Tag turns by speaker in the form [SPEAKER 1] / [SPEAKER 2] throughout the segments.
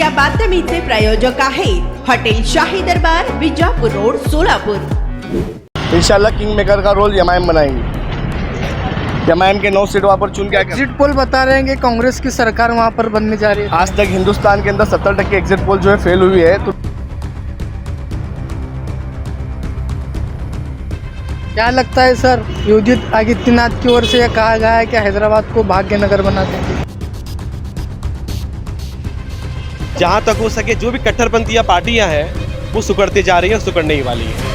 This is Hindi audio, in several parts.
[SPEAKER 1] या बातमीचे प्रायोजक आहेत हॉटेल शाही दरबार, विजापूर रोड, सोलापूर।
[SPEAKER 2] इंशाल्लाह किंग मेकर का रोल एमआईएम बनाएंगे। एमआईएम के 9 सीट वहाँ पर चुन के
[SPEAKER 3] एग्जिट पोल बता रहे हैं कि कांग्रेस की सरकार वहाँ पर बनने जा रही है।
[SPEAKER 2] आज तक हिंदुस्तान के अंदर 70% एग्जिट पोल जो है फेल हुई है। तो
[SPEAKER 3] क्या लगता है सर, योगी आदित्यनाथ की ओर से यह कहा गया है कि हैदराबाद को भाग्यनगर बना देंगे।
[SPEAKER 4] जहाँ तक हो सके जो भी कट्टरपंथी पार्टियां हैं वो सुकड़ते जा रही हैं, सुकड़ने ही वाली है।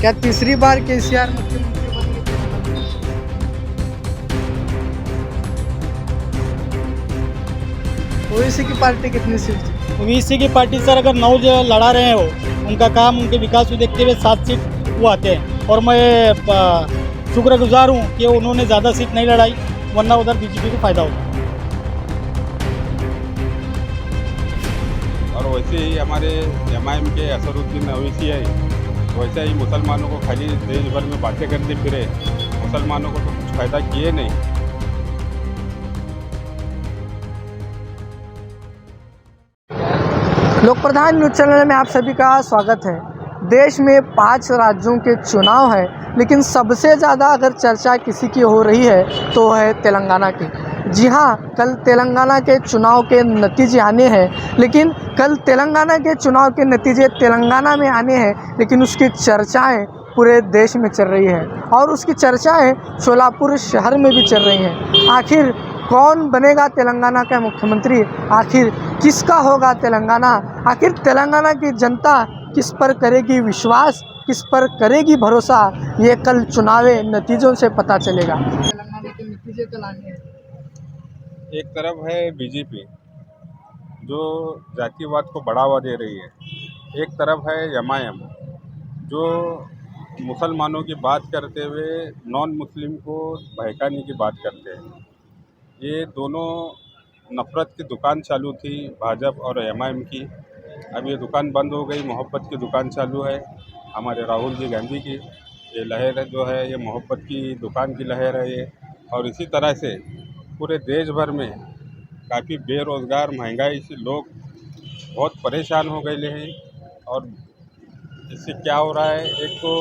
[SPEAKER 3] क्या तीसरी बार केसीआर मुख्यमंत्री बनेंगे? ओवैसी की पार्टी कितनी सीट थी?
[SPEAKER 5] ओवैसी की पार्टी सर अगर 9 जो लड़ा रहे हैं वो उनका काम, उनके विकास को देखते हुए 7 सीट वो आते हैं। और मैं शुक्रगुजार हूँ कि उन्होंने ज़्यादा सीट नहीं लड़ाई, वरना उधर बीजेपी को फायदा होता।
[SPEAKER 6] और वैसे ही हमारे एमआईएम के असरुद्दीन ओवैसी है, वैसे ही मुसलमानों को खाली देश भर में बातें करते फिरे, मुसलमानों को तो कुछ फायदा किए नहीं।
[SPEAKER 3] लोक प्रधान न्यूज चैनल में आप सभी का स्वागत है। देश में 5 राज्यों के चुनाव है, लेकिन सबसे ज़्यादा अगर चर्चा किसी की हो रही है तो है तेलंगाना की। जी हाँ, कल तेलंगाना के चुनाव के नतीजे आने हैं, लेकिन कल तेलंगाना के चुनाव के नतीजे तेलंगाना में आने हैं, लेकिन उसकी चर्चाएं पूरे देश में चल रही है और उसकी चर्चाएं सोलापुर शहर में भी चल रही हैं। आखिर कौन बनेगा तेलंगाना का मुख्यमंत्री, आखिर किसका होगा तेलंगाना, आखिर तेलंगाना की जनता किस पर करेगी विश्वास, किस पर करेगी भरोसा, ये कल चुनावी नतीजों से पता चलेगा। तेलंगाना के नतीजे कल आने हैं।
[SPEAKER 6] एक तरफ है बीजेपी जो जातिवाद को बढ़ावा दे रही है, एक तरफ है एमआईएम जो मुसलमानों की बात करते हुए नॉन मुस्लिम को बहकाने की बात करते हैं। ये दोनों नफ़रत की दुकान चालू थी भाजपा और एमआईएम की, अब ये दुकान बंद हो गई, मोहब्बत की दुकान चालू है हमारे राहुल जी गांधी की। ये लहर जो है ये मोहब्बत की दुकान की लहर है ये। और इसी तरह से पूरे देश भर में काफ़ी बेरोज़गार, महंगाई से लोग बहुत परेशान हो गए हैं। और इससे क्या हो रहा है, एक तो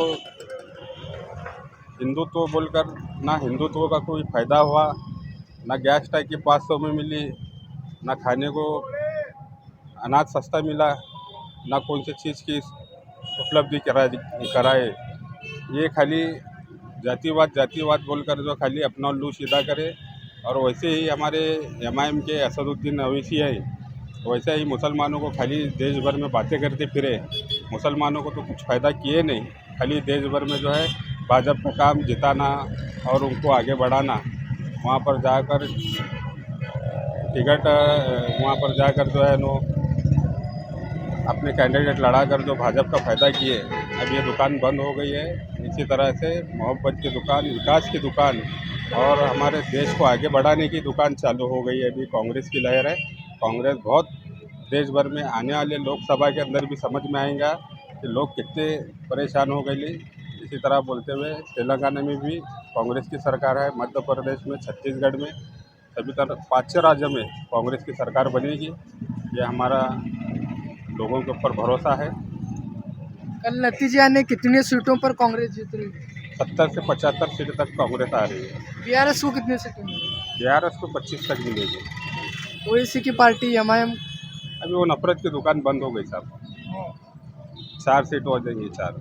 [SPEAKER 6] हिंदुत्व बोलकर ना हिंदुत्व का कोई फ़ायदा हुआ, ना गैस टैंकी 500 में मिली, ना खाने को अनाज सस्ता मिला, ना कौन सी चीज़ की उपलब्धि कराए। ये खाली जातिवाद बोलकर जो खाली अपना उल्लू सीधा करे। और वैसे ही हमारे एमआईएम के असरुद्दीन ओवैसी है, वैसे ही मुसलमानों को खाली देश भर में बातें करते फिरे, मुसलमानों को तो कुछ फ़ायदा किए नहीं, खाली देश भर में जो है भाजपा का काम जिताना और उनको आगे बढ़ाना। वहाँ पर जाकर टिकट वहाँ पर जाकर जो है नो अपने कैंडिडेट लड़ाकर जो भाजपा का फ़ायदा किए, अब ये दुकान बंद हो गई है। इसी तरह से मोहब्बत की दुकान, विकास की दुकान और हमारे देश को आगे बढ़ाने की दुकान चालू हो गई है। अभी कांग्रेस की लहर है, कांग्रेस बहुत देश भर में आने वाले लोकसभा के अंदर भी समझ में आएगा कि लोग कितने परेशान हो गए। इसी तरह बोलते हुए तेलंगाना में भी कांग्रेस की सरकार है, मध्य प्रदेश में, छत्तीसगढ़ में, सभी तरह 5 राज्यों में कांग्रेस की सरकार बनेगी। ये हमारा लोगों के ऊपर भरोसा है।
[SPEAKER 3] कल नतीजे आने कितनी सीटों पर कांग्रेस जीत रही है?
[SPEAKER 6] 70 से 75 सीट तक कांग्रेस आ रही है।
[SPEAKER 3] बीआरएस को कितनी सीटें मिली?
[SPEAKER 6] बीआरएस को 25 तक मिलेगी।
[SPEAKER 3] ओवैसी की पार्टी एमआईएम
[SPEAKER 6] अभी वो नफरत की दुकान बंद हो गई साहब, 4 सीट हो जाएंगी, 4।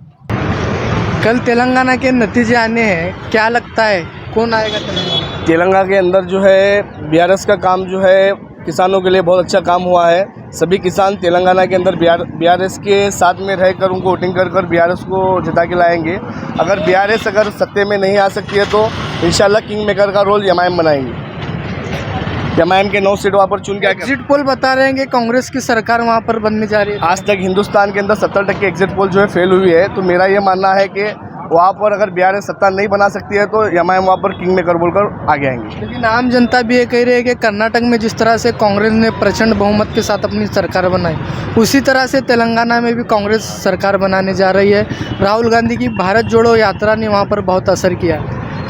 [SPEAKER 3] कल तेलंगाना के नतीजे आने हैं, क्या लगता है कौन आएगा तेलंगाना?
[SPEAKER 2] तेलंगाना के अंदर जो है बीआरएस का काम जो है किसानों के लिए बहुत अच्छा काम हुआ है। सभी किसान तेलंगाना के अंदर बीआरएस के साथ में रहकर उनको वोटिंग कर बीआरएस को जिता के लाएंगे। अगर बीआरएस अगर सत्ते में नहीं आ सकती है तो इंशाल्लाह किंग मेकर का रोल एमआईएम बनाएंगे। एमआईएम के 9 सीट वहाँ पर चुन के
[SPEAKER 3] एग्जिट पोल बता रहे हैं कि कांग्रेस की सरकार वहाँ पर बनने जा रही है।
[SPEAKER 2] आज तक हिंदुस्तान के अंदर 70% एग्जिट पोल जो है फेल हुई है। तो मेरा ये मानना है कि वहाँ पर अगर बीआरएस सत्ता नहीं बना सकती है तो एमआईएम वहाँ पर किंग मेकर बोलकर आगे आएंगे।
[SPEAKER 3] लेकिन आम जनता भी ये कह रही है कि कर्नाटक में जिस तरह से कांग्रेस ने प्रचंड बहुमत के साथ अपनी सरकार बनाई, उसी तरह से तेलंगाना में भी कांग्रेस सरकार बनाने जा रही है। राहुल गांधी की भारत जोड़ो यात्रा ने वहाँ पर बहुत असर किया।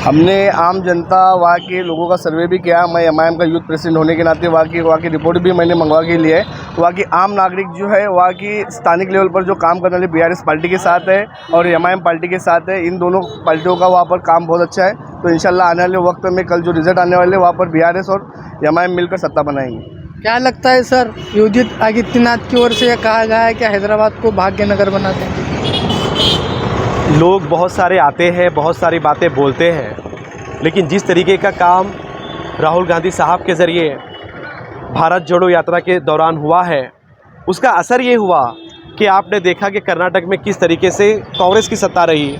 [SPEAKER 2] हमने आम जनता वहाँ के लोगों का सर्वे भी किया। मैं एमआईएम का यूथ प्रेसिडेंट होने के नाते वहाँ की रिपोर्ट भी मैंने मंगवा के लिए है। वहाँ की आम नागरिक जो है वहाँ की स्थानिक लेवल पर जो काम करने वाले बीआरएस पार्टी के साथ है और एमआईएम पार्टी के साथ है। इन दोनों पार्टियों का वहाँ पर काम बहुत अच्छा है। तो इंशाल्लाह आने वाले वक्त में कल जो रिजल्ट आने वाले वहाँ पर बीआरएस और एमआईएम मिलकर सत्ता बनाएंगे।
[SPEAKER 3] क्या लगता है सर, योगी आदित्यनाथ की ओर से यह कहा गया है कि हैदराबाद को भाग्यनगर बना देंगे?
[SPEAKER 4] लोग बहुत सारे आते हैं, बहुत सारी बातें बोलते हैं, लेकिन जिस तरीके का काम राहुल गांधी साहब के ज़रिए भारत जोड़ो यात्रा के दौरान हुआ है, उसका असर ये हुआ कि आपने देखा कि कर्नाटक में किस तरीके से कांग्रेस की सत्ता रही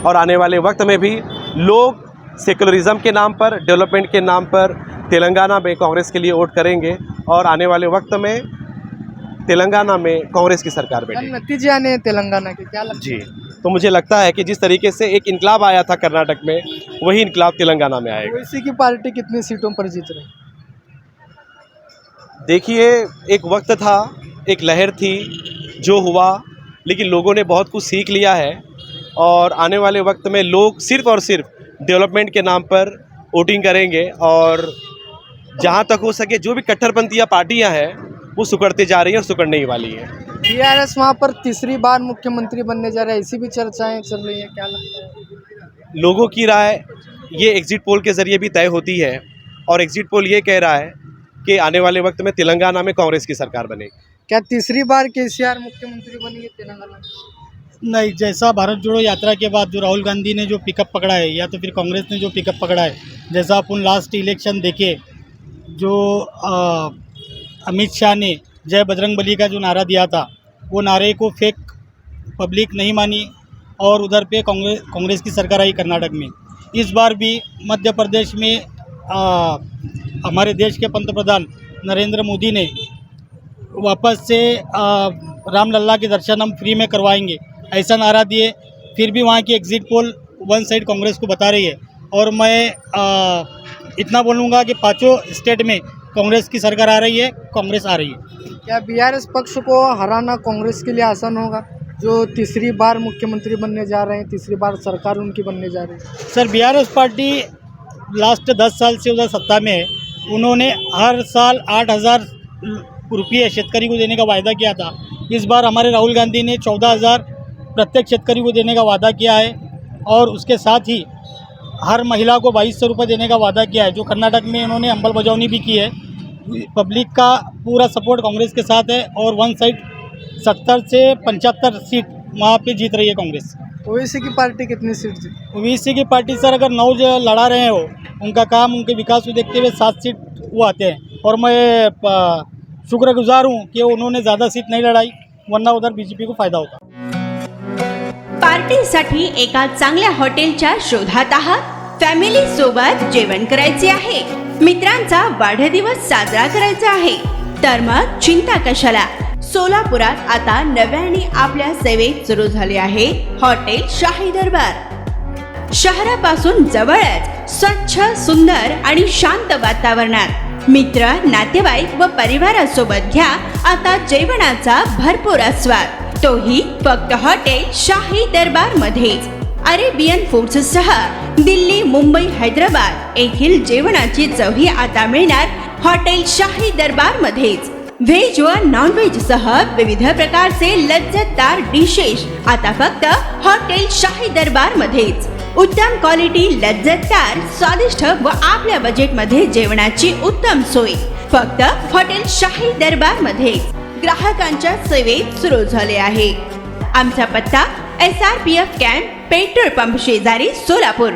[SPEAKER 4] और आने वाले वक्त में भी लोग सेकुलरिज्म के नाम पर, डेवलपमेंट के नाम पर तेलंगाना में कांग्रेस के लिए वोट करेंगे और आने वाले वक्त में तेलंगाना में कांग्रेस की सरकार बैठेगी।
[SPEAKER 3] नतीजे आने हैं तेलंगाना के, क्या लगता है?
[SPEAKER 4] जी, तो मुझे लगता है कि जिस तरीके से एक इनकलाब आया था कर्नाटक में, वही इनकलाब तेलंगाना में आएगा।
[SPEAKER 3] ओवैसी की पार्टी कितनी सीटों पर जीत रही?
[SPEAKER 4] देखिए, एक वक्त था, एक लहर थी, जो हुआ, लेकिन लोगों ने बहुत कुछ सीख लिया है और आने वाले वक्त में लोग सिर्फ और सिर्फ डेवलपमेंट के नाम पर वोटिंग करेंगे और जहाँ तक हो सके जो भी कट्टरपंथी पार्टियाँ हैं वो सुकड़ते जा रही हैं और सुकड़ने ही वाली हैं।
[SPEAKER 3] बीआरएस वहाँ पर तीसरी बार मुख्यमंत्री बनने जा रहा है, ऐसी भी चर्चाएं चल रही हैं, क्या लगता है?
[SPEAKER 4] लोगों की राय ये एग्ज़िट पोल के ज़रिए भी तय होती है और एग्ज़िट पोल ये कह रहा है कि आने वाले वक्त में तेलंगाना में कांग्रेस की सरकार बनेगी।
[SPEAKER 3] क्या तीसरी बार केसीआर मुख्यमंत्री बनेंगे तेलंगाना में?
[SPEAKER 5] नहीं, जैसा भारत जोड़ो यात्रा के बाद जो राहुल गांधी ने जो पिकअप पकड़ा है या तो फिर कांग्रेस ने जो पिकअप पकड़ा है, जैसा अपन लास्ट इलेक्शन देखे, जो अमित शाह ने जय बजरंगबली का जो नारा दिया था, वो नारे को फेक पब्लिक नहीं मानी और उधर पे कांग्रेस की सरकार आई कर्नाटक में। इस बार भी मध्य प्रदेश में हमारे देश के पंतप्रधान नरेंद्र मोदी ने वापस से रामलल्ला के दर्शन हम फ्री में करवाएंगे ऐसा नारा दिए, फिर भी वहाँ की exit poll one side Congress को बता रही है। और मैं इतना बोलूँगा कि पांचों स्टेट में कांग्रेस की सरकार आ रही है, कांग्रेस आ रही है।
[SPEAKER 3] क्या बीआरएस पक्ष को हराना कांग्रेस के लिए आसान होगा, जो तीसरी बार मुख्यमंत्री बनने जा रहे हैं, तीसरी बार सरकार उनकी बनने जा रही है?
[SPEAKER 5] सर, बीआरएस पार्टी लास्ट 10 साल से उधर सत्ता में है। उन्होंने हर साल 8,000 रुपये शेतकरी को देने का वायदा किया था। इस बार हमारे राहुल गांधी ने 14,000 प्रत्येक शेतकरी को देने का वादा किया है और उसके साथ ही हर महिला को 2,200 रुपये देने का वादा किया है, जो कर्नाटक में इन्होंने अंमलबजावनी भी की है। पब्लिक का पूरा सपोर्ट कांग्रेस के साथ है और वन साइड 70 से 75 सीट वहाँ पे जीत रही है कांग्रेस।
[SPEAKER 3] ओवैसी की पार्टी कितनी सीट जीती?
[SPEAKER 5] ओवैसी की पार्टी सर अगर 9 जो लड़ा रहे हैं, वो उनका काम, उनके विकास को देखते हुए 7 सीट वो आते हैं और मैं शुक्रगुजार हूँ कि उन्होंने ज़्यादा सीट नहीं लड़ाई, वरना उधर बीजेपी को फायदा होता।
[SPEAKER 1] पार्टीसाठी एका चांगल्या हॉटेलच्या शोधात आहात? फॅमिली सोबत जेवण करायचे आहे, मित्रांचा वाढदिवस साजरा करायचा आहे, तर मग चिंता कशाला? सोलापुरात आता नव्याने आपल्या सेवेत सुरू झाले आहे हॉटेल शाही दरबार। शहरापासून जवळच स्वच्छ, सुंदर आणि शांत वातावरणात मित्र, नातेवाईक व परिवारासोबत घ्या आता जेवणाचा भरपूर आस्वाद, तोही फक्त हॉटेल शाही दरबार मध्येच। अरेबियन फूड्स सह दिल्ली, मुंबई, हैदराबाद येथील जेवणाची चवही आता मिळणार हॉटेल शाही दरबार मध्येच। व्हेज व नॉन व्हेज सह विविध प्रकारचे लज्जतदार डिशेस आता फक्त हॉटेल शाही दरबार मध्येच। उत्तम क्वालिटी, लज्जतदार, स्वादिष्ट व आपल्या बजेट मध्ये जेवणाची उत्तम सोय फक्त हॉटेल शाही दरबार मध्ये ग्राहकांच्या सेवेत सुरू झाले आहे। आमचा पत्ता SRPF कॅम्प, पेट्रोल पंप शेजारी, सोलापूर।